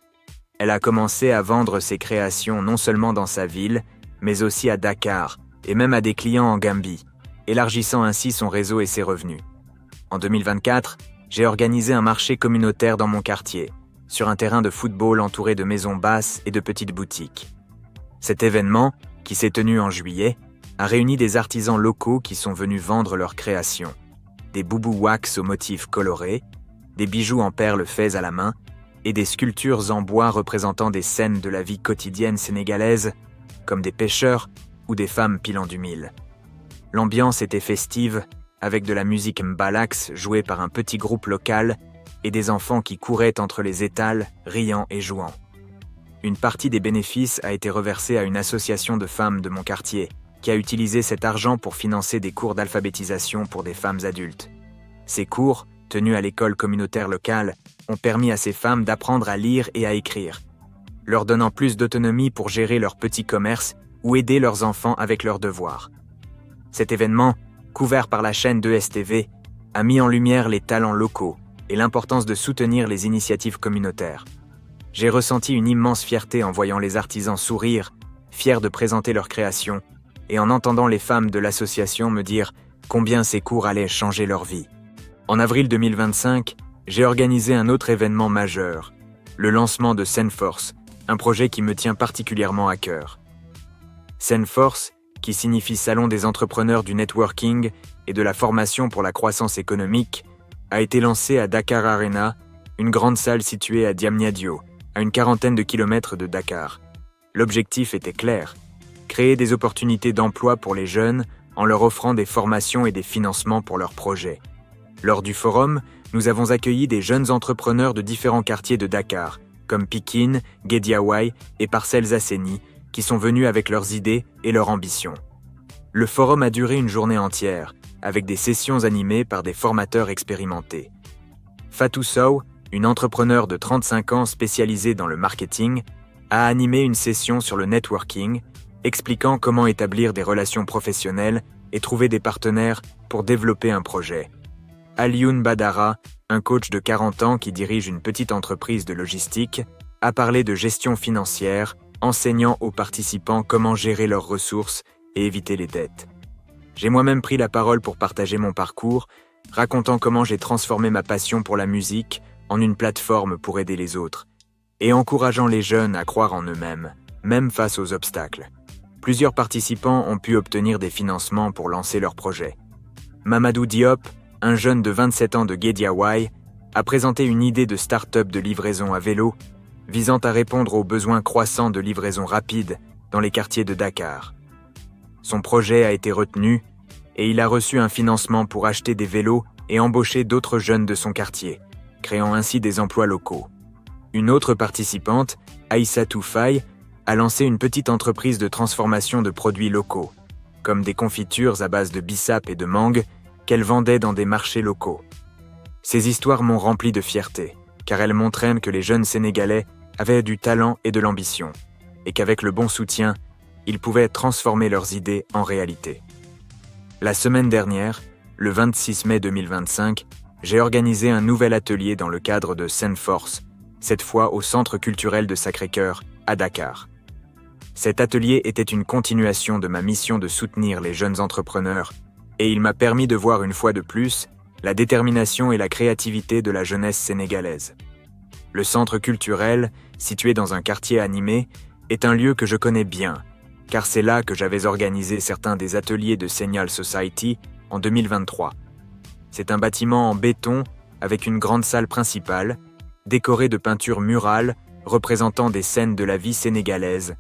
Elle a commencé à vendre ses créations non seulement dans sa ville, mais aussi à Dakar et même à des clients en Gambie, élargissant ainsi son réseau et ses revenus. En 2024, j'ai organisé un marché communautaire dans mon quartier, sur un terrain de football entouré de maisons basses et de petites boutiques. Cet événement, qui s'est tenu en juillet, a réuni des artisans locaux qui sont venus vendre leurs créations. Des boubous wax aux motifs colorés, des bijoux en perles faits à la main et des sculptures en bois représentant des scènes de la vie quotidienne sénégalaise, comme des pêcheurs ou des femmes pilant du mil. L'ambiance était festive, avec de la musique mbalax jouée par un petit groupe local et des enfants qui couraient entre les étals, riant et jouant. Une partie des bénéfices a été reversée à une association de femmes de mon quartier, qui a utilisé cet argent pour financer des cours d'alphabétisation pour des femmes adultes. Ces cours, tenus à l'école communautaire locale, ont permis à ces femmes d'apprendre à lire et à écrire, leur donnant plus d'autonomie pour gérer leur petit commerce ou aider leurs enfants avec leurs devoirs. Cet événement, couvert par la chaîne 2STV, a mis en lumière les talents locaux et l'importance de soutenir les initiatives communautaires. J'ai ressenti une immense fierté en voyant les artisans sourire, fiers de présenter leurs créations, et en entendant les femmes de l'association me dire combien ces cours allaient changer leur vie. En avril 2025, j'ai organisé un autre événement majeur, le lancement de Senforce, un projet qui me tient particulièrement à cœur. Senforce, qui signifie Salon des entrepreneurs du networking et de la formation pour la croissance économique, a été lancé à Dakar Arena, une grande salle située à Diamniadio, à une quarantaine de kilomètres de Dakar. L'objectif était clair, créer des opportunités d'emploi pour les jeunes en leur offrant des formations et des financements pour leurs projets. Lors du forum, nous avons accueilli des jeunes entrepreneurs de différents quartiers de Dakar, comme Pikine, Guédiawaye et Parcelles Assainies, qui sont venus avec leurs idées et leurs ambitions. Le forum a duré une journée entière, avec des sessions animées par des formateurs expérimentés. Fatou Sow, une entrepreneure de 35 ans spécialisée dans le marketing, a animé une session sur le networking, expliquant comment établir des relations professionnelles et trouver des partenaires pour développer un projet. Alioune Badara, un coach de 40 ans qui dirige une petite entreprise de logistique, a parlé de gestion financière, enseignant aux participants comment gérer leurs ressources et éviter les dettes. J'ai moi-même pris la parole pour partager mon parcours, racontant comment j'ai transformé ma passion pour la musique en une plateforme pour aider les autres, et encourageant les jeunes à croire en eux-mêmes, même face aux obstacles. Plusieurs participants ont pu obtenir des financements pour lancer leur projet. Mamadou Diop, un jeune de 27 ans de Guédiawaye, a présenté une idée de start-up de livraison à vélo, visant à répondre aux besoins croissants de livraison rapide dans les quartiers de Dakar. Son projet a été retenu et il a reçu un financement pour acheter des vélos et embaucher d'autres jeunes de son quartier, créant ainsi des emplois locaux. Une autre participante, Aïssatou Faye, a lancé une petite entreprise de transformation de produits locaux, comme des confitures à base de bissap et de mangue qu'elle vendait dans des marchés locaux. Ces histoires m'ont rempli de fierté, car elles montraient que les jeunes Sénégalais avaient du talent et de l'ambition, et qu'avec le bon soutien, ils pouvaient transformer leurs idées en réalité. La semaine dernière, le 26 mai 2025, j'ai organisé un nouvel atelier dans le cadre de Senforce, cette fois au Centre culturel de Sacré-Cœur, à Dakar. Cet atelier était une continuation de ma mission de soutenir les jeunes entrepreneurs, et il m'a permis de voir une fois de plus la détermination et la créativité de la jeunesse sénégalaise. Le centre culturel, situé dans un quartier animé, est un lieu que je connais bien, car c'est là que j'avais organisé certains des ateliers de Signal Society en 2023. C'est un bâtiment en béton avec une grande salle principale, décorée de peintures murales représentant des scènes de la vie sénégalaise,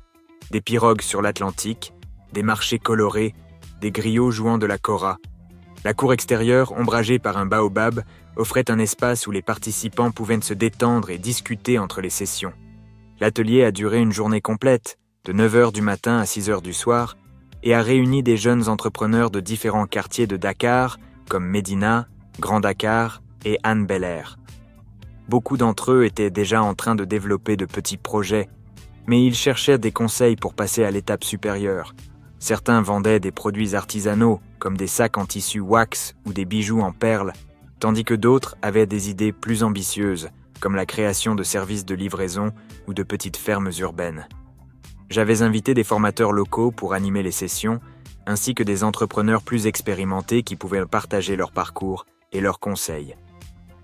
des pirogues sur l'Atlantique, des marchés colorés, des griots jouant de la kora. La cour extérieure, ombragée par un baobab, offrait un espace où les participants pouvaient se détendre et discuter entre les sessions. L'atelier a duré une journée complète, de 9h du matin à 6h du soir, et a réuni des jeunes entrepreneurs de différents quartiers de Dakar, comme Médina, Grand Dakar et Anne Belair. Beaucoup d'entre eux étaient déjà en train de développer de petits projets, mais ils cherchaient des conseils pour passer à l'étape supérieure. Certains vendaient des produits artisanaux, comme des sacs en tissu wax ou des bijoux en perles, tandis que d'autres avaient des idées plus ambitieuses, comme la création de services de livraison ou de petites fermes urbaines. J'avais invité des formateurs locaux pour animer les sessions, ainsi que des entrepreneurs plus expérimentés qui pouvaient partager leur parcours et leurs conseils.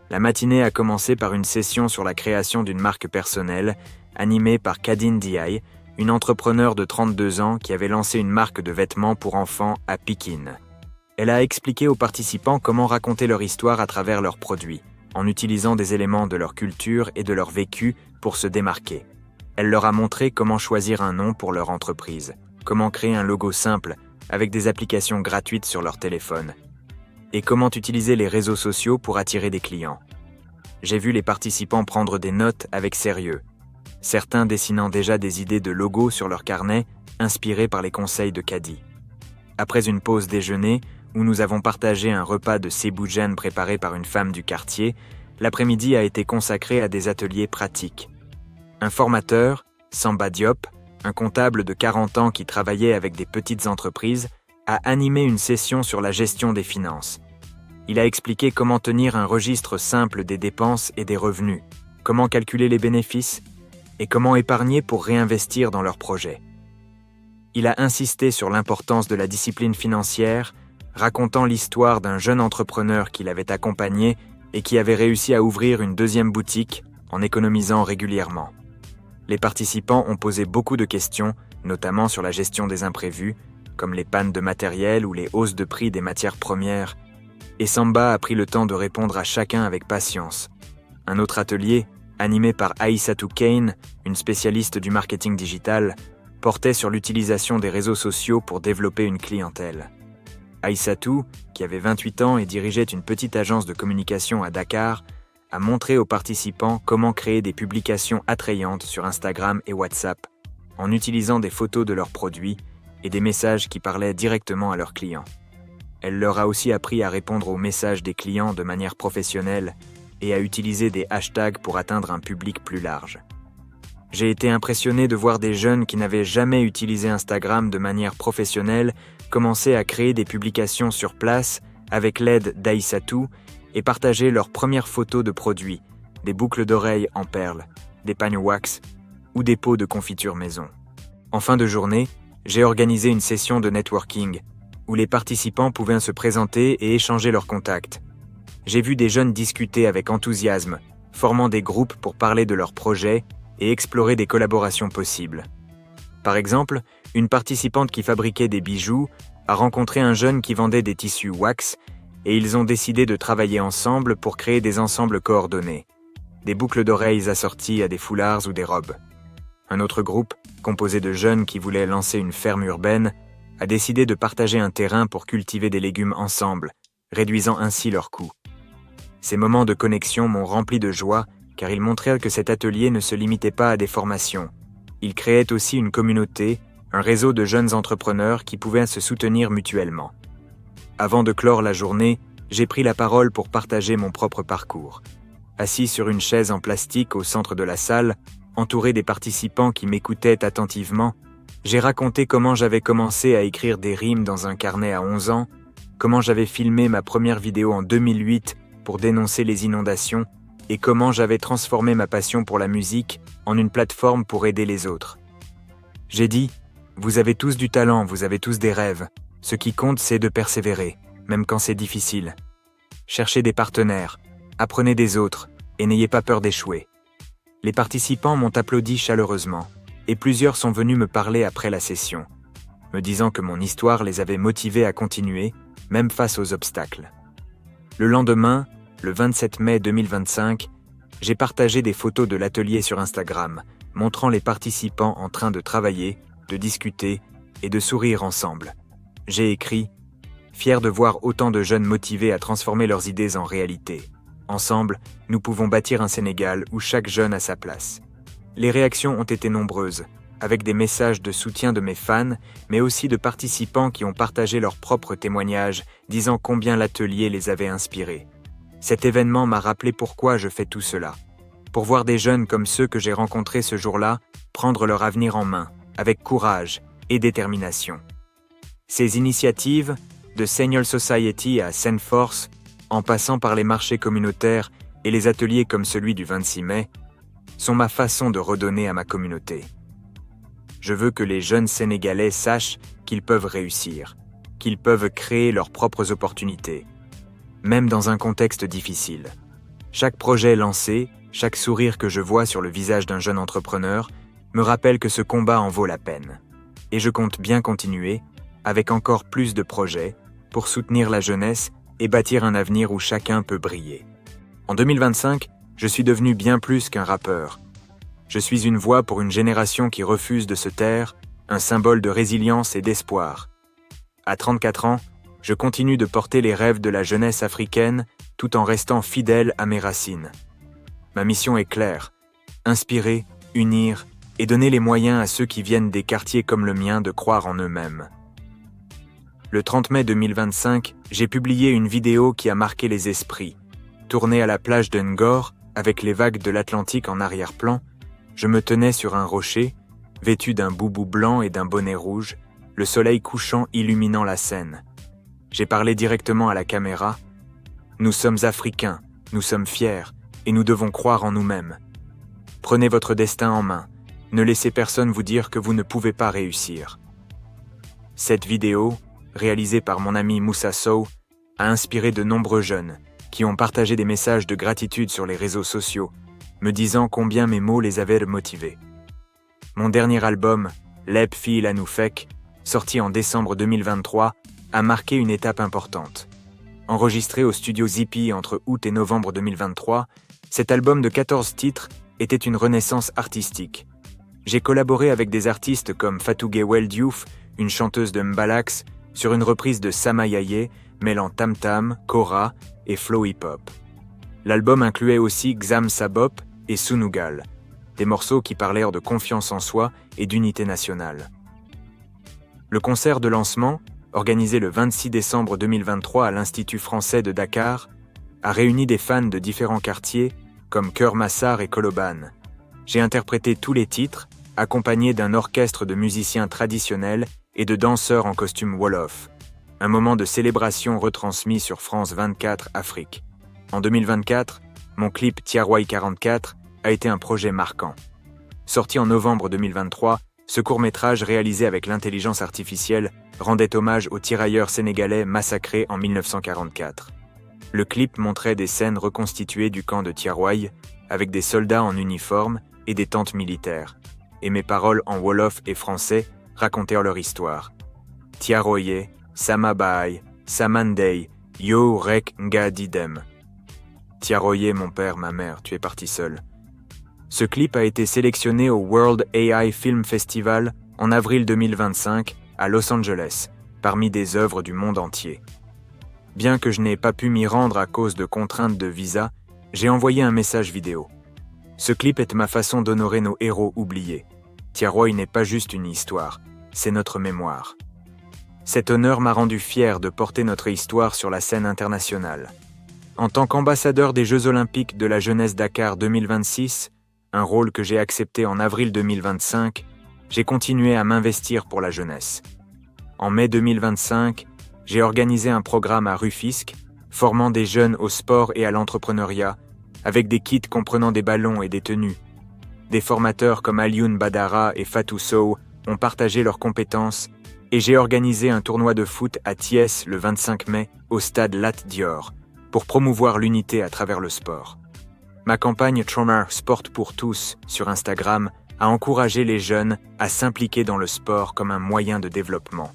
La matinée a commencé par une session sur la création d'une marque personnelle, animée par Kadine Diaye, une entrepreneure de 32 ans qui avait lancé une marque de vêtements pour enfants à Pékin. Elle a expliqué aux participants comment raconter leur histoire à travers leurs produits, en utilisant des éléments de leur culture et de leur vécu pour se démarquer. Elle leur a montré comment choisir un nom pour leur entreprise, comment créer un logo simple avec des applications gratuites sur leur téléphone, et comment utiliser les réseaux sociaux pour attirer des clients. J'ai vu les participants prendre des notes avec sérieux, certains dessinant déjà des idées de logos sur leur carnet, inspirés par les conseils de Kadi. Après une pause déjeuner, où nous avons partagé un repas de séboujan préparé par une femme du quartier, l'après-midi a été consacré à des ateliers pratiques. Un formateur, Samba Diop, un comptable de 40 ans qui travaillait avec des petites entreprises, a animé une session sur la gestion des finances. Il a expliqué comment tenir un registre simple des dépenses et des revenus, comment calculer les bénéfices et comment épargner pour réinvestir dans leurs projets. Il a insisté sur l'importance de la discipline financière, racontant l'histoire d'un jeune entrepreneur qu'il avait accompagné et qui avait réussi à ouvrir une deuxième boutique en économisant régulièrement. Les participants ont posé beaucoup de questions, notamment sur la gestion des imprévus, comme les pannes de matériel ou les hausses de prix des matières premières, et Samba a pris le temps de répondre à chacun avec patience. Un autre atelier, animé par Aïssatou Kane, une spécialiste du marketing digital, portait sur l'utilisation des réseaux sociaux pour développer une clientèle. Aïssatou, qui avait 28 ans et dirigeait une petite agence de communication à Dakar, a montré aux participants comment créer des publications attrayantes sur Instagram et WhatsApp, en utilisant des photos de leurs produits et des messages qui parlaient directement à leurs clients. Elle leur a aussi appris à répondre aux messages des clients de manière professionnelle et à utiliser des hashtags pour atteindre un public plus large. J'ai été impressionné de voir des jeunes qui n'avaient jamais utilisé Instagram de manière professionnelle commencer à créer des publications sur place avec l'aide d'Aïssatou et partager leurs premières photos de produits, des boucles d'oreilles en perles, des pagnes wax ou des pots de confiture maison. En fin de journée, j'ai organisé une session de networking où les participants pouvaient se présenter et échanger leurs contacts. J'ai vu des jeunes discuter avec enthousiasme, formant des groupes pour parler de leurs projets et explorer des collaborations possibles. Par exemple, une participante qui fabriquait des bijoux a rencontré un jeune qui vendait des tissus wax et ils ont décidé de travailler ensemble pour créer des ensembles coordonnés, des boucles d'oreilles assorties à des foulards ou des robes. Un autre groupe, composé de jeunes qui voulaient lancer une ferme urbaine, a décidé de partager un terrain pour cultiver des légumes ensemble, réduisant ainsi leurs coûts. Ces moments de connexion m'ont rempli de joie car ils montrèrent que cet atelier ne se limitait pas à des formations. Il créait aussi une communauté, un réseau de jeunes entrepreneurs qui pouvaient se soutenir mutuellement. Avant de clore la journée, j'ai pris la parole pour partager mon propre parcours. Assis sur une chaise en plastique au centre de la salle, entouré des participants qui m'écoutaient attentivement, j'ai raconté comment j'avais commencé à écrire des rimes dans un carnet à 11 ans, comment j'avais filmé ma première vidéo en 2008 pour dénoncer les inondations et comment j'avais transformé ma passion pour la musique en une plateforme pour aider les autres. J'ai dit, vous avez tous du talent, vous avez tous des rêves. Ce qui compte, c'est de persévérer, même quand c'est difficile. Cherchez des partenaires, apprenez des autres et n'ayez pas peur d'échouer. Les participants m'ont applaudi chaleureusement et plusieurs sont venus me parler après la session, me disant que mon histoire les avait motivés à continuer, même face aux obstacles. Le lendemain, le 27 mai 2025, j'ai partagé des photos de l'atelier sur Instagram, montrant les participants en train de travailler, de discuter et de sourire ensemble. J'ai écrit « Fier de voir autant de jeunes motivés à transformer leurs idées en réalité. Ensemble, nous pouvons bâtir un Sénégal où chaque jeune a sa place. » Les réactions ont été nombreuses, avec des messages de soutien de mes fans, mais aussi de participants qui ont partagé leurs propres témoignages, disant combien l'atelier les avait inspirés. Cet événement m'a rappelé pourquoi je fais tout cela. Pour voir des jeunes comme ceux que j'ai rencontrés ce jour-là prendre leur avenir en main, avec courage et détermination. Ces initiatives, de Senior Society à Sendforce, en passant par les marchés communautaires et les ateliers comme celui du 26 mai, sont ma façon de redonner à ma communauté. Je veux que les jeunes Sénégalais sachent qu'ils peuvent réussir, qu'ils peuvent créer leurs propres opportunités, même dans un contexte difficile. Chaque projet lancé, chaque sourire que je vois sur le visage d'un jeune entrepreneur me rappelle que ce combat en vaut la peine. Et je compte bien continuer, avec encore plus de projets, pour soutenir la jeunesse et bâtir un avenir où chacun peut briller. En 2025, je suis devenu bien plus qu'un rappeur. Je suis une voix pour une génération qui refuse de se taire, un symbole de résilience et d'espoir. À 34 ans, je continue de porter les rêves de la jeunesse africaine tout en restant fidèle à mes racines. Ma mission est claire, inspirer, unir et donner les moyens à ceux qui viennent des quartiers comme le mien de croire en eux-mêmes. Le 30 mai 2025, j'ai publié une vidéo qui a marqué les esprits. Tournée à la plage de Ngor, avec les vagues de l'Atlantique en arrière-plan, je me tenais sur un rocher, vêtu d'un boubou blanc et d'un bonnet rouge, le soleil couchant illuminant la scène. J'ai parlé directement à la caméra. Nous sommes Africains, nous sommes fiers, et nous devons croire en nous-mêmes. Prenez votre destin en main. Ne laissez personne vous dire que vous ne pouvez pas réussir. Cette vidéo, réalisée par mon ami Moussa Sow, a inspiré de nombreux jeunes qui ont partagé des messages de gratitude sur les réseaux sociaux, me disant combien mes mots les avaient motivés. Mon dernier album, Leb Fi La Noufek, sorti en décembre 2023, a marqué une étape importante. Enregistré au studio Zippy entre août et novembre 2023, cet album de 14 titres était une renaissance artistique. J'ai collaboré avec des artistes comme Fatou Gewel Diouf, une chanteuse de Mbalax, sur une reprise de Sama Yaye, mêlant tam-tam, kora et flow hip-hop. L'album incluait aussi Xam Sabop et Sunugal, des morceaux qui parlèrent de confiance en soi et d'unité nationale. Le concert de lancement, organisé le 26 décembre 2023 à l'Institut français de Dakar, a réuni des fans de différents quartiers comme Keur Massar et Colobane. J'ai interprété tous les titres, accompagné d'un orchestre de musiciens traditionnels et de danseurs en costume Wolof. Un moment de célébration retransmis sur France 24 Afrique. En 2024, mon clip Tiaroy 44 a été un projet marquant. Sorti en novembre 2023, ce court-métrage réalisé avec l'intelligence artificielle rendait hommage aux tirailleurs sénégalais massacrés en 1944. Le clip montrait des scènes reconstituées du camp de Tiaroy, avec des soldats en uniforme et des tentes militaires. Et mes paroles en Wolof et français racontèrent leur histoire. Tiaroye, Sama Baay, Samandey, Yo Rek Nga Didem. Tiaroye, mon père, ma mère, tu es parti seul. Ce clip a été sélectionné au World AI Film Festival en avril 2025 à Los Angeles, parmi des œuvres du monde entier. Bien que je n'ai pas pu m'y rendre à cause de contraintes de visa, j'ai envoyé un message vidéo. Ce clip est ma façon d'honorer nos héros oubliés. Tiaroy n'est pas juste une histoire, c'est notre mémoire. Cet honneur m'a rendu fier de porter notre histoire sur la scène internationale. En tant qu'ambassadeur des Jeux Olympiques de la jeunesse Dakar 2026, un rôle que j'ai accepté en avril 2025, j'ai continué à m'investir pour la jeunesse. En mai 2025, j'ai organisé un programme à Rufisque, formant des jeunes au sport et à l'entrepreneuriat, avec des kits comprenant des ballons et des tenues. Des formateurs comme Alioune Badara et Fatou Sow ont partagé leurs compétences et j'ai organisé un tournoi de foot à Thiès le 25 mai au stade Lat Dior pour promouvoir l'unité à travers le sport. Ma campagne Trauma Sport pour tous sur Instagram a encouragé les jeunes à s'impliquer dans le sport comme un moyen de développement.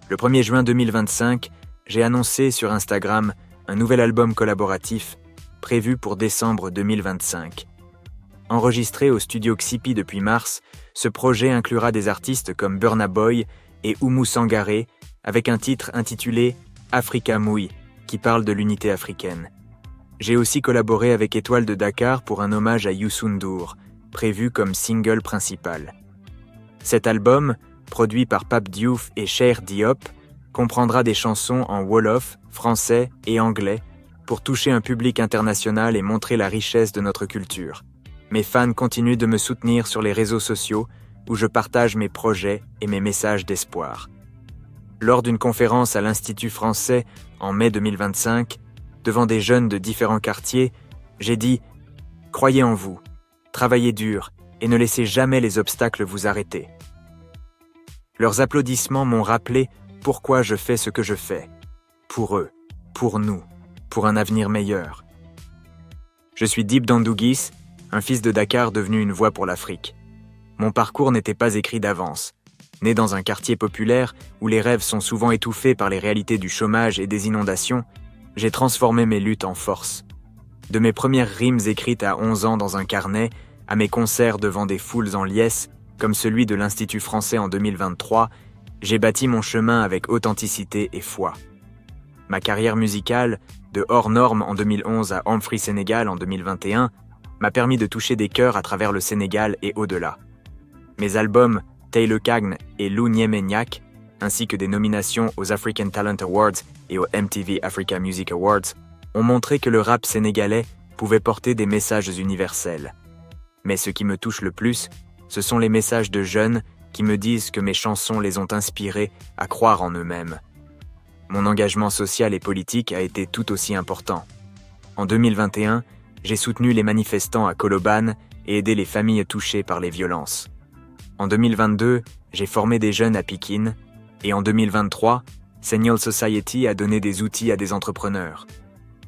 Le 1er juin 2025, j'ai annoncé sur Instagram un nouvel album collaboratif prévu pour décembre 2025. Enregistré au studio Xipi depuis mars, ce projet inclura des artistes comme Burna Boy et Oumou Sangaré avec un titre intitulé Africa Mouille qui parle de l'unité africaine. J'ai aussi collaboré avec Étoile de Dakar pour un hommage à Youssou N'Dour, prévu comme single principal. Cet album, produit par Pape Diouf et Cheikh Diop, comprendra des chansons en Wolof, français et anglais pour toucher un public international et montrer la richesse de notre culture. Mes fans continuent de me soutenir sur les réseaux sociaux où je partage mes projets et mes messages d'espoir. Lors d'une conférence à l'Institut français en mai 2025, devant des jeunes de différents quartiers, j'ai dit « Croyez en vous, travaillez dur et ne laissez jamais les obstacles vous arrêter. » Leurs applaudissements m'ont rappelé pourquoi je fais ce que je fais. Pour eux, pour nous, pour un avenir meilleur. Je suis Dip Doundou Guiss, un fils de Dakar devenu une voix pour l'Afrique. Mon parcours n'était pas écrit d'avance. Né dans un quartier populaire où les rêves sont souvent étouffés par les réalités du chômage et des inondations, j'ai transformé mes luttes en force. De mes premières rimes écrites à 11 ans dans un carnet, à mes concerts devant des foules en liesse, comme celui de l'Institut français en 2023, j'ai bâti mon chemin avec authenticité et foi. Ma carrière musicale, de hors norme en 2011 à Humphrey Sénégal en 2021, m'a permis de toucher des cœurs à travers le Sénégal et au-delà. Mes albums Taylor Cagne et Lou Niemeniak, ainsi que des nominations aux African Talent Awards et aux MTV Africa Music Awards, ont montré que le rap sénégalais pouvait porter des messages universels. Mais ce qui me touche le plus, ce sont les messages de jeunes qui me disent que mes chansons les ont inspirés à croire en eux-mêmes. Mon engagement social et politique a été tout aussi important. En 2021, j'ai soutenu les manifestants à Colobane et aidé les familles touchées par les violences. En 2022, j'ai formé des jeunes à Pikine, et en 2023, Signal Society a donné des outils à des entrepreneurs.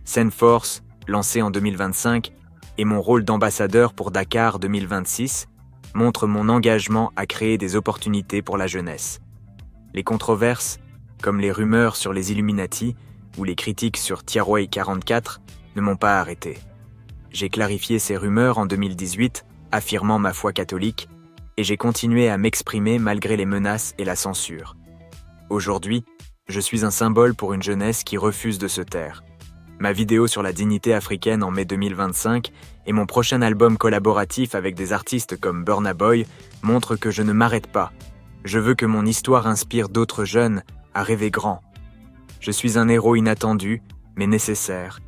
Senforce, lancé en 2025, et mon rôle d'ambassadeur pour Dakar 2026, montrent mon engagement à créer des opportunités pour la jeunesse. Les controverses, comme les rumeurs sur les Illuminati ou les critiques sur Tiaroy 44, ne m'ont pas arrêté. J'ai clarifié ces rumeurs en 2018, affirmant ma foi catholique, et j'ai continué à m'exprimer malgré les menaces et la censure. Aujourd'hui, je suis un symbole pour une jeunesse qui refuse de se taire. Ma vidéo sur la dignité africaine en mai 2025 et mon prochain album collaboratif avec des artistes comme Burna Boy montrent que je ne m'arrête pas. Je veux que mon histoire inspire d'autres jeunes à rêver grand. Je suis un héros inattendu, mais nécessaire,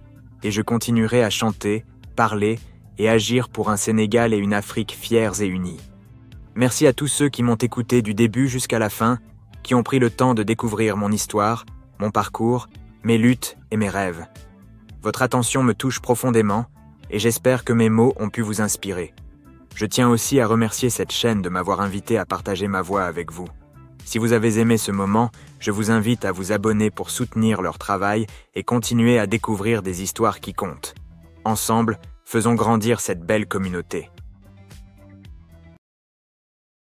et je continuerai à chanter, parler et agir pour un Sénégal et une Afrique fiers et unis. Merci à tous ceux qui m'ont écouté du début jusqu'à la fin, qui ont pris le temps de découvrir mon histoire, mon parcours, mes luttes et mes rêves. Votre attention me touche profondément et j'espère que mes mots ont pu vous inspirer. Je tiens aussi à remercier cette chaîne de m'avoir invité à partager ma voix avec vous. Si vous avez aimé ce moment, je vous invite à vous abonner pour soutenir leur travail et continuer à découvrir des histoires qui comptent. Ensemble, faisons grandir cette belle communauté.